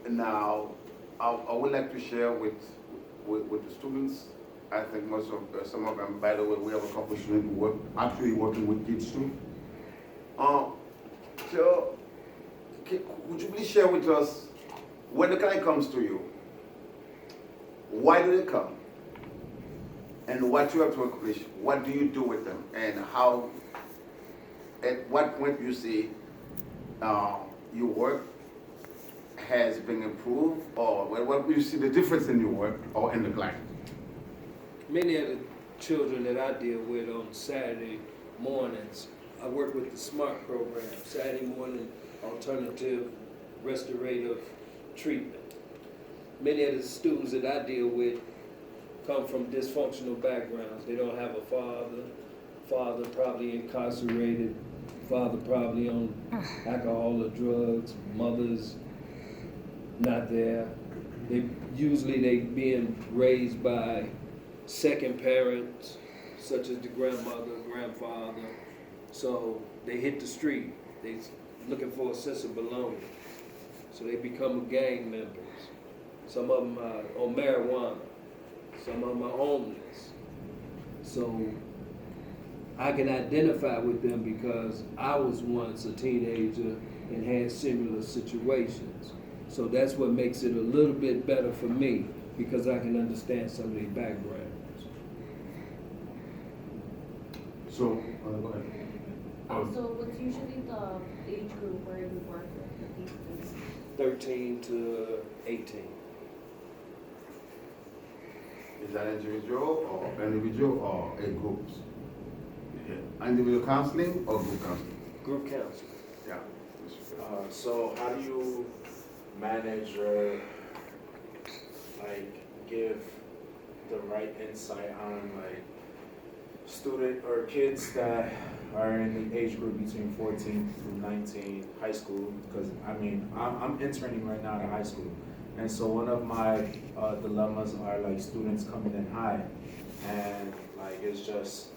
Now, I would like to share with the students. I think most of some of them. By the way, we have a couple students who actually working with kids too. So, would you please share with us when the client comes to you? Why do they come? And what you have to accomplish? What do you do with them? And how? At what point you see your work has been improved, or what you see the difference in your work or in the client? Many of the children that I deal with on Saturday mornings, I work with the SMART program, Saturday morning alternative restorative treatment. Many of the students that I deal with come from dysfunctional backgrounds. They don't have a father probably incarcerated, father probably on alcohol or drugs, mother's not there. They being raised by second parents, such as the grandmother, grandfather. So they hit the street. They looking for a sense of belonging. So they become gang members. Some of them are on marijuana. Some of them are homeless. So I can identify with them because I was once a teenager and had similar situations. So that's what makes it a little bit better for me, because I can understand some of their backgrounds. So, go ahead. So what's usually the age group where you work with these students? 13 to 18. Is that individual or a groups? Yeah. Individual counseling or group counseling? Group counseling. Yeah. So how do you manage or give the right insight on student or kids that are in the age group between 14 through 19, high school? Because I'm interning right now at high school, and so one of my dilemmas are students coming in high, and it's just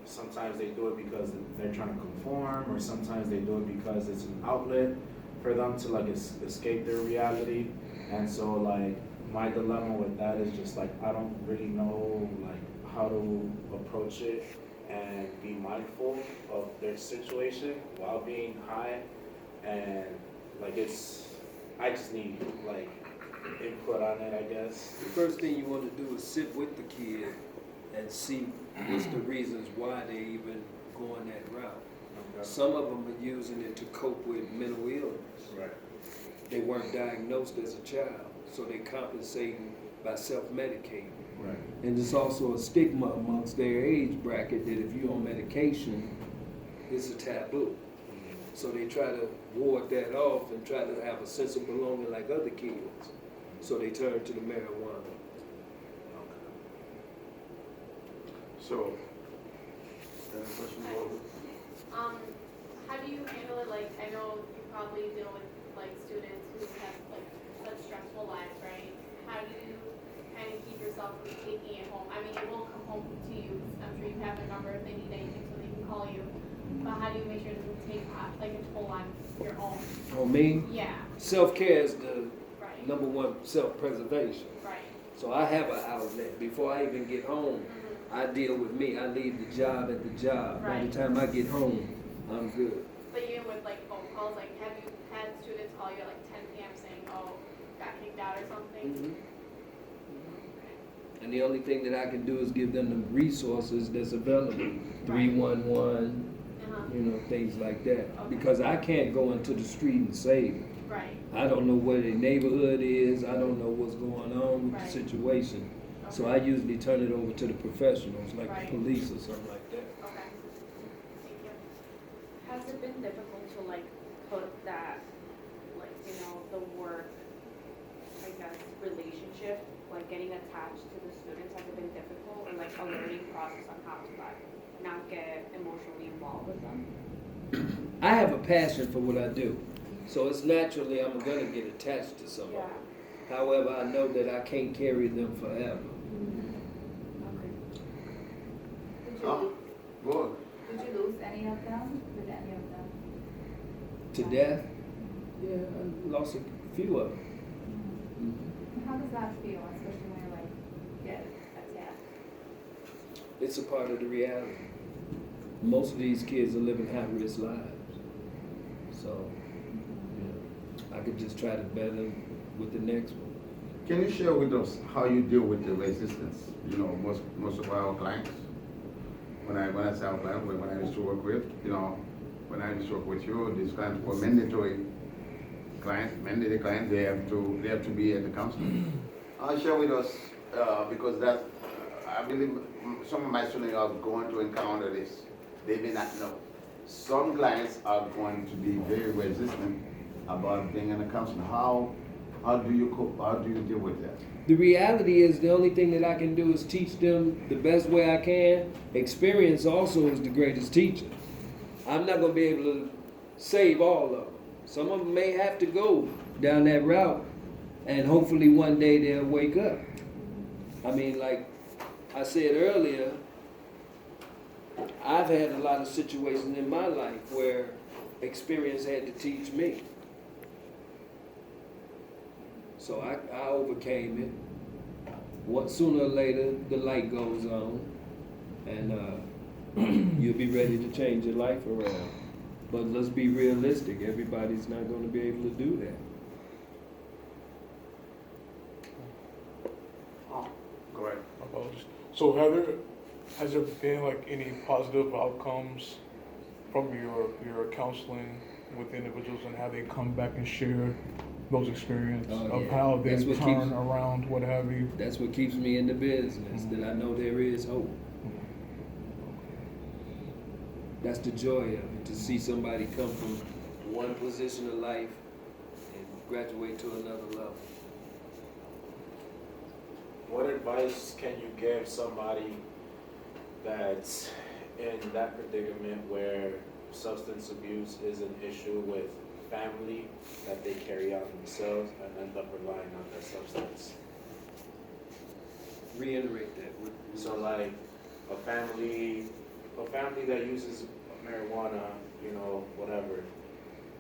sometimes they do it because they're trying to conform, or sometimes they do it because it's an outlet for them to escape their reality. And so my dilemma with that is just I don't really know how to approach it and be mindful of their situation while being high. And I just need input on it, I guess. The first thing you want to do is sit with the kid and see what's the reasons why they even going that route. Okay. Some of them are using it to cope with mental illness. Right. They weren't diagnosed as a child, so they're compensating by self-medicating. Right. And there's also a stigma amongst their age bracket that if you're on medication, it's a taboo. So they try to ward that off and try to have a sense of belonging like other kids. So they turn to the marijuana. So, any question? How do you handle it? I know you probably deal with students who have such stressful lives, right? How do you kind of keep yourself from taking it home? It won't come home to you. I'm sure you have a number if they need anything, so they can call you. But how do you make sure it doesn't take a toll on your own? On me? Yeah. Self-care is the Right. number one self-preservation. Right. So I have an outlet. Before I even get home, I deal with me. I leave the job at the job. By the time I get home, I'm good. But even with phone calls, have you had students call you at 10 p.m. saying, "Oh, got kicked out" or something? Mm-hmm. And the only thing that I can do is give them the resources that's available. 311, things like that. Okay. Because I can't go into the street and save them. Right. I don't know where their neighborhood is. I don't know what's going on with the Right. situation. Okay. So I usually turn it over to the professionals, like Right. the police or something like that. Okay. Thank you. Has it been difficult to put that, the work, relationship, getting attached to the students? Has it been difficult, or a learning process on how to not get emotionally involved with them? I have a passion for what I do. So it's naturally I'm gonna get attached to somebody. Yeah. However, I know that I can't carry them forever. Okay. Good. Did you lose any of them? Did any of them? To death? Yeah, I lost a few of them. How does that feel, especially when you like get attacked? It's a part of the reality. Most of these kids are living high-risk lives. So, I could just try to better with the next one. Can you share with us how you deal with the resistance? You know, most of our clients, when I say our clients, when I used to work with, when I used to work with you, these clients were mandatory clients, they have to be at the counseling. Share with us, because that, I believe some of my students are going to encounter this. They may not know. Some clients are going to be very resistant about being in a counseling. How do you cope? How do you deal with that? The reality is the only thing that I can do is teach them the best way I can. Experience also is the greatest teacher. I'm not going to be able to save all of them. Some of them may have to go down that route, and hopefully one day they'll wake up. I mean, like I said earlier, I've had a lot of situations in my life where experience had to teach me. So I overcame it. Sooner or later, the light goes on, and you'll be ready to change your life around. But let's be realistic. Everybody's not going to be able to do that. Go ahead. Apologies. So has there been like any positive outcomes from your counseling with individuals and how they come back and share those experiences of how they That's what turn around, what have you? That's what keeps me in the business, that I know there is hope. That's the joy of it, to see somebody come from one position of life and graduate to another level. What advice can you give somebody that's in that predicament where substance abuse is an issue with family that they carry out themselves and end up relying on that substance? Reiterate that. So like a family that uses marijuana, whatever,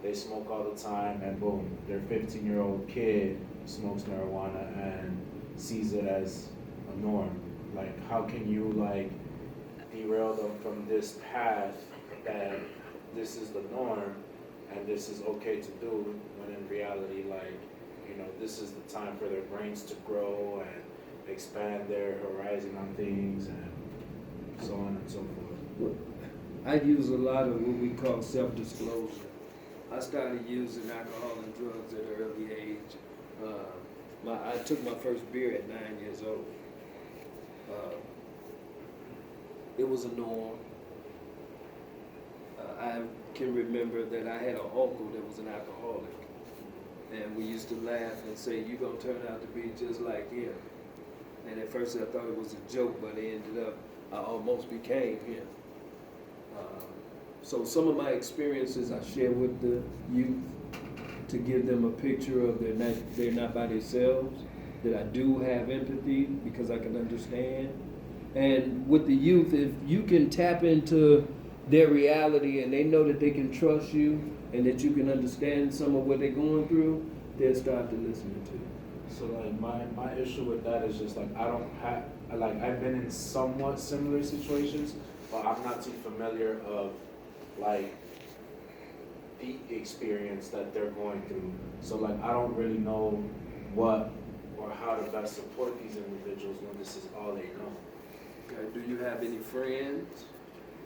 they smoke all the time and boom, their 15-year-old kid smokes marijuana and sees it as a norm. Like, how can you derail them from this path that this is the norm and this is okay to do, when in reality, this is the time for their brains to grow and expand their horizon on things and so on and so forth. I use a lot of what we call self-disclosure. I started using alcohol and drugs at an early age. I took my first beer at 9 years old. It was a norm. I can remember that I had an uncle that was an alcoholic. And we used to laugh and say, "You're going to turn out to be just like him." And at first I thought it was a joke, but it ended up, I almost became him. So some of my experiences I share with the youth to give them a picture of they're not by themselves, that I do have empathy because I can understand. And with the youth, if you can tap into their reality and they know that they can trust you and that you can understand some of what they're going through, they'll start to listen to you. So my issue with that is just I've been in somewhat similar situations, but I'm not too familiar of the experience that they're going through. So I don't really know what or how to best support these individuals when this is all they know. Okay, do you have any friends?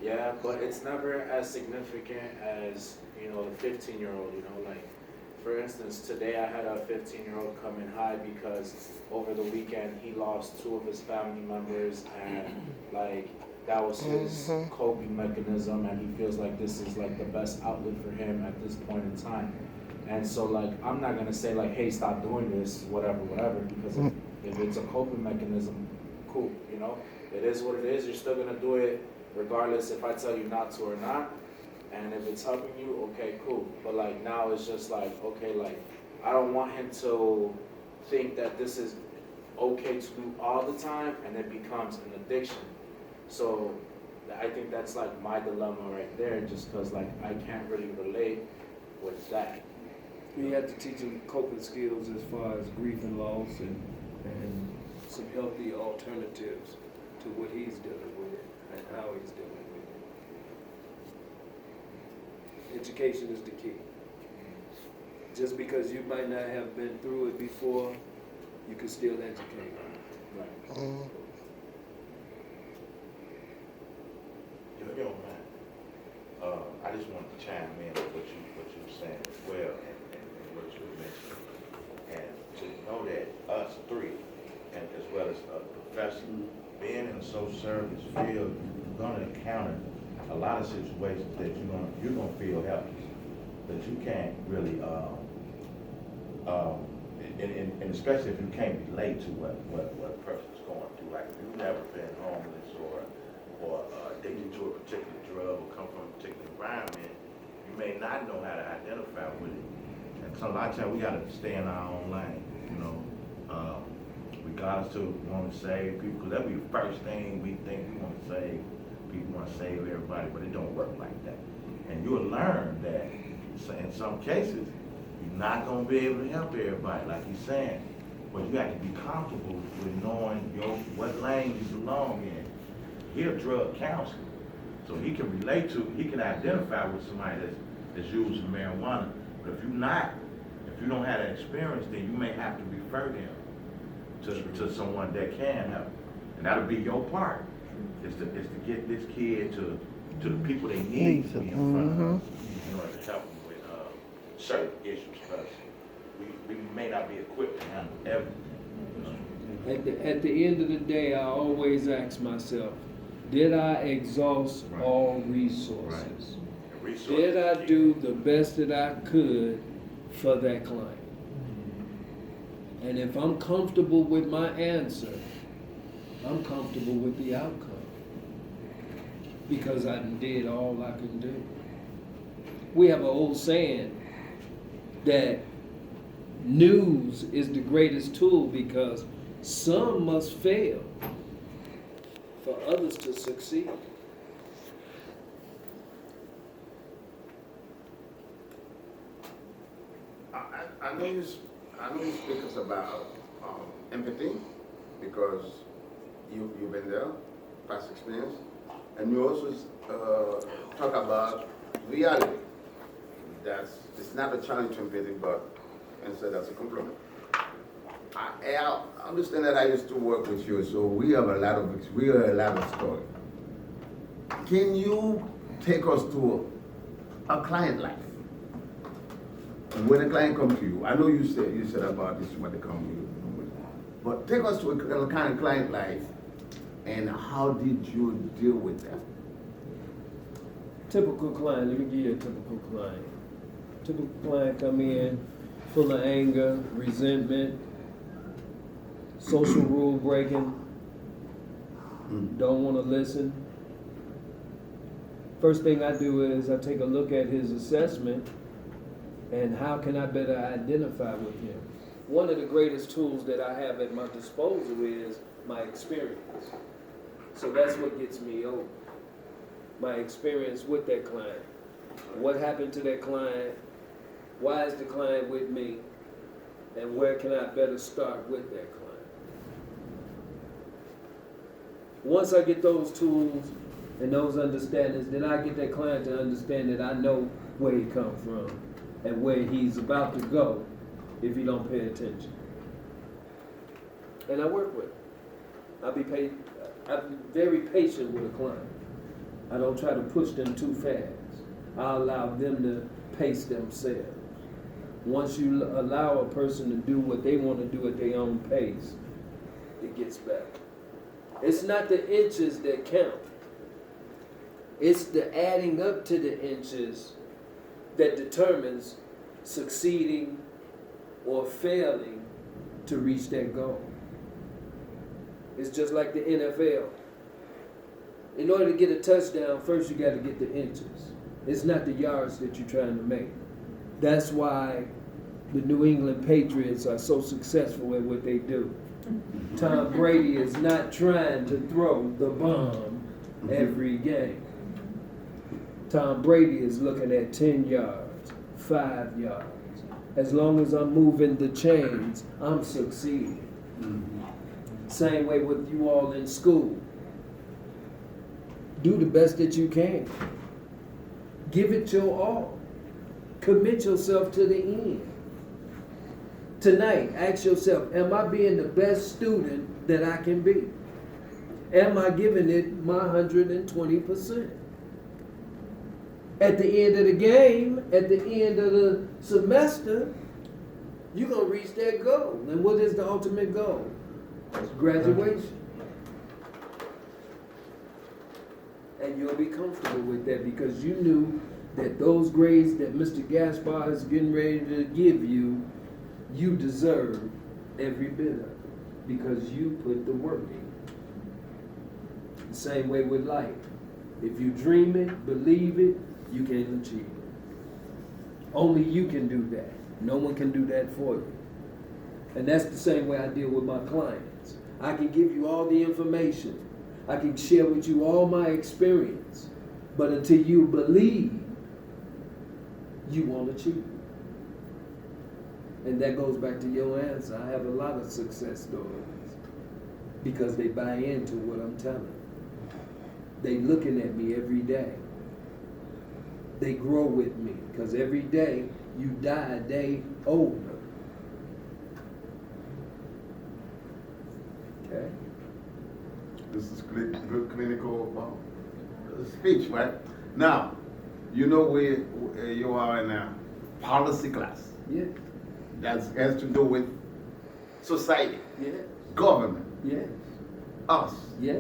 Yeah, but it's never as significant as, a 15-year-old, for instance, today I had a 15-year-old come in high because over the weekend he lost 2 of his family members and that was his coping mechanism, and he feels like this is the best outlet for him at this point in time. And so I'm not gonna say hey, stop doing this, whatever, because if it's a coping mechanism, cool, it is what it is. You're still gonna do it regardless if I tell you not to or not. And if it's helping you, okay, cool. But now it's just okay, I don't want him to think that this is okay to do all the time and it becomes an addiction. So I think that's my dilemma right there, just because I can't really relate with that. We had to teach them coping skills as far as grief and loss and some healthy alternatives to what he's dealing with and how he's dealing with it. Education is the key. Just because you might not have been through it before, you can still educate. Right. If you don't mind, I just wanted to chime in with what you were saying as well, and what you mentioned, and to know that us three, and as well as a professor, being in the social service field, you're gonna encounter a lot of situations that you're gonna feel helpless, that you can't really, and especially if you can't relate to what a person's going through. Like if you've never been homeless or addicted to a particular drug or come from a particular environment, you may not know how to identify with it. And so a lot of times we gotta stay in our own lane, you know, regardless to want to save people, because that'll be the first thing we think we want to save. People want to save everybody, but it don't work like that. And you'll learn that in some cases, you're not gonna be able to help everybody, like he's saying. But you have to be comfortable with knowing what lane you belong in. He's a drug counselor, so he can relate to, he can identify with somebody that's using marijuana. But if you don't have that experience, then you may have to refer them to someone that can help. And that'll be your part, is to get this kid to the people they need to be in front of in order to help them with certain issues, because we may not be equipped to handle everything. At the end of the day, I always ask myself, did I exhaust all resources? Did I do the best that I could for that client? And if I'm comfortable with my answer, I'm comfortable with the outcome. Because I did all I could do. We have an old saying that news is the greatest tool because some must fail for others to succeed. I know you speak us about empathy, because you've been there, past experience, and you also talk about reality. It's not a challenge to empathy, but instead that's a compliment. I understand that I used to work with you, so we have a lot of story. Can you take us to a client life? When a client comes to you, I know you said about this when they come to you, but take us to a kind of client life, and how did you deal with them? Typical client, let me give you a typical client. Typical client come in full of anger, resentment, social rule breaking, don't want to listen. First thing I do is I take a look at his assessment and how can I better identify with him. One of the greatest tools that I have at my disposal is my experience. So that's what gets me over. My experience with that client. What happened to that client? Why is the client with me? And where can I better start with that client? Once I get those tools and those understandings, then I get that client to understand that I know where he comes from and where he's about to go if he don't pay attention. And I work with him. I'm very patient with a client. I don't try to push them too fast. I allow them to pace themselves. Once you allow a person to do what they want to do at their own pace, it gets better. It's not the inches that count. It's the adding up to the inches that determines succeeding or failing to reach that goal. It's just like the NFL. In order to get a touchdown, first you got to get the inches. It's not the yards that you're trying to make. That's why the New England Patriots are so successful at what they do. Tom Brady is not trying to throw the bomb every game. Tom Brady is looking at 10 yards, 5 yards, As long as I'm moving the chains, I'm succeeding. Same way with you all in school. Do the best that you can. Give it your all. Commit yourself to the end. Tonight, ask yourself, am I being the best student that I can be? Am I giving it my 120%? At the end of the game, at the end of the semester, you're going to reach that goal. And what is the ultimate goal? Graduation. And you'll be comfortable with that because you knew that those grades that Mr. Gaspar is getting ready to give you, you deserve every bit of it because you put the work in. The same way with life. If you dream it, believe it, you can achieve it. Only you can do that. No one can do that for you. And that's the same way I deal with my clients. I can give you all the information. I can share with you all my experience. But until you believe, you won't achieve it. And that goes back to your answer. I have a lot of success stories because they buy into what I'm telling them. They looking at me every day. They grow with me because every day you die a day older. Okay? This is good clinical speech, right? Now, you know where you are in a policy class. Yeah. That has to do with society, Yeah. government, Yeah. us. Yeah.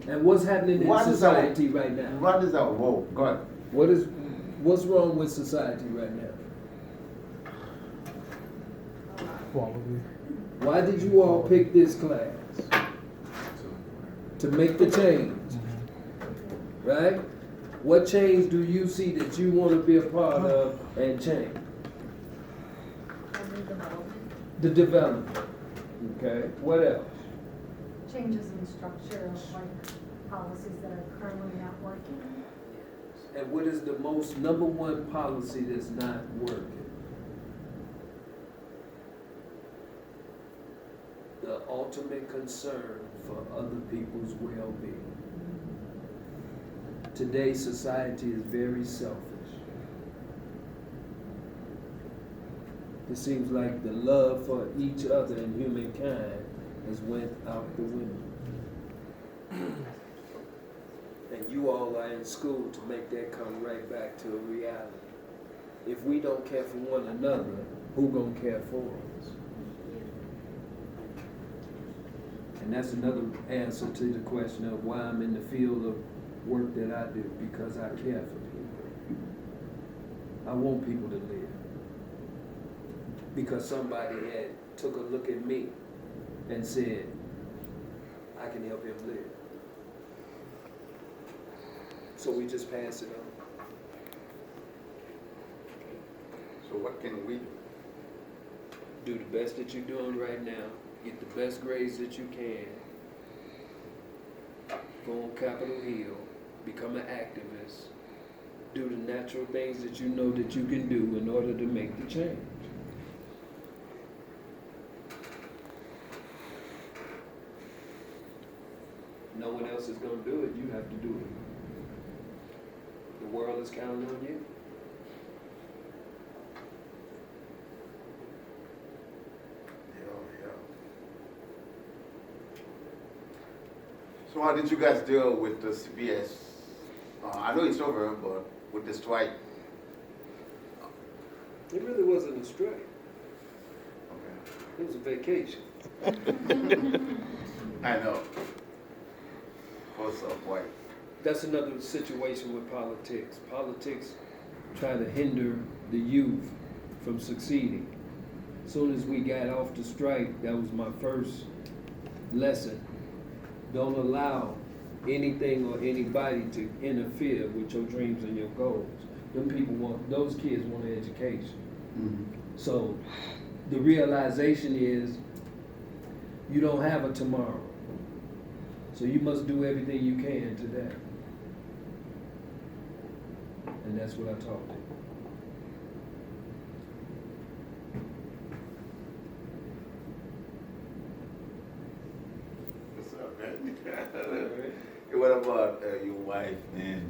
And what's happening in society right now? What is our role? God. What's wrong with society right now? Quality. Why did you all pick this class? To make the change. Right? What change do you see that you want to be a part of and change? The development. Okay. What else? Changes in structure of like policies that are currently not working. And what is the most number one policy that's not working? The ultimate concern for other people's well-being. Today's society is very selfish. It seems like the love for each other and humankind has went out the window. And you all are in school to make that come right back to a reality. If we don't care for one another, who gonna care for us? And that's another answer to the question of why I'm in the field of work that I do, because I care for people. I want people to live. Because somebody had took a look at me and said, I can help him live. So we just pass it on. So what can we do? Do the best that you're doing right now. Get the best grades that you can. Go on Capitol Hill. Become an activist. Do the natural things that you know that you can do in order to make the change. No one else is going to do it. You have to do it. The world is counting on you. So how did you guys deal with the CBS? I know it's over, but with the strike. It really wasn't a strike. Okay. It was a vacation. I know. What's up, white? That's another situation with politics. Politics try to hinder the youth from succeeding. As soon as we got off the strike, that was my first lesson. Don't allow anything or anybody to interfere with your dreams and your goals. Those kids want an education. Mm-hmm. So the realization is you don't have a tomorrow. So you must do everything you can today. And that's what I taught them. What about your wife and